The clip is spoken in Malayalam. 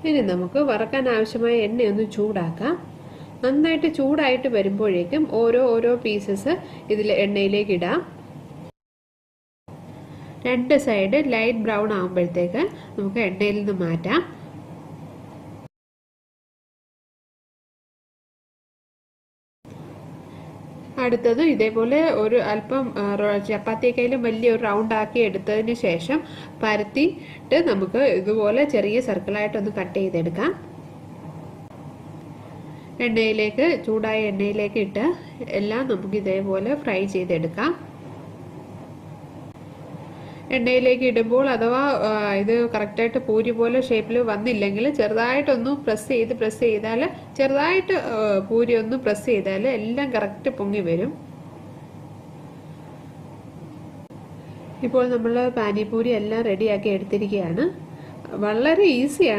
ഇനി നമുക്ക് വറക്കാൻ ആവശ്യമായ എണ്ണയൊന്ന് ചൂടാക്കാം. നന്നായിട്ട് ചൂടായിട്ട് വരുമ്പോഴേക്കും ഓരോ പീസസ് ഇതിൽ എണ്ണയിലേക്ക് ഇടാം. രണ്ട് സൈഡ് ലൈറ്റ് ബ്രൗൺ ആകുമ്പോഴത്തേക്ക് നമുക്ക് എണ്ണയിൽ നിന്ന് മാറ്റാം. അടുത്തത് ഇതേപോലെ ഒരു അല്പം ചപ്പാത്തിയേക്കാളും വലിയൊരു റൗണ്ട് ആക്കി എടുത്തതിന് ശേഷം പരത്തിയിട്ട് നമുക്ക് ഇതുപോലെ ചെറിയ സർക്കിളായിട്ടൊന്ന് കട്ട് ചെയ്തെടുക്കാം. ചൂടായ എണ്ണയിലേക്ക് ഇട്ട് എല്ലാം നമുക്ക് ഇതേപോലെ ഫ്രൈ ചെയ്തെടുക്കാം. എണ്ണയിലേക്ക് ഇടുമ്പോൾ അഥവാ ഇത് കറക്റ്റായിട്ട് പൂരി പോലെ ഷേപ്പിൽ വന്നില്ലെങ്കിൽ ചെറുതായിട്ടൊന്ന് പ്രസ് ചെയ്താൽ ചെറുതായിട്ട് പൂരി ഒന്ന് പ്രസ് ചെയ്താൽ എല്ലാം കറക്റ്റ് പൊങ്ങി വരും. ഇപ്പോൾ നമ്മൾ പാനിപൂരി എല്ലാം റെഡിയാക്കി എടുത്തിരിക്കുകയാണ്. വളരെ ഈസിയാണ്.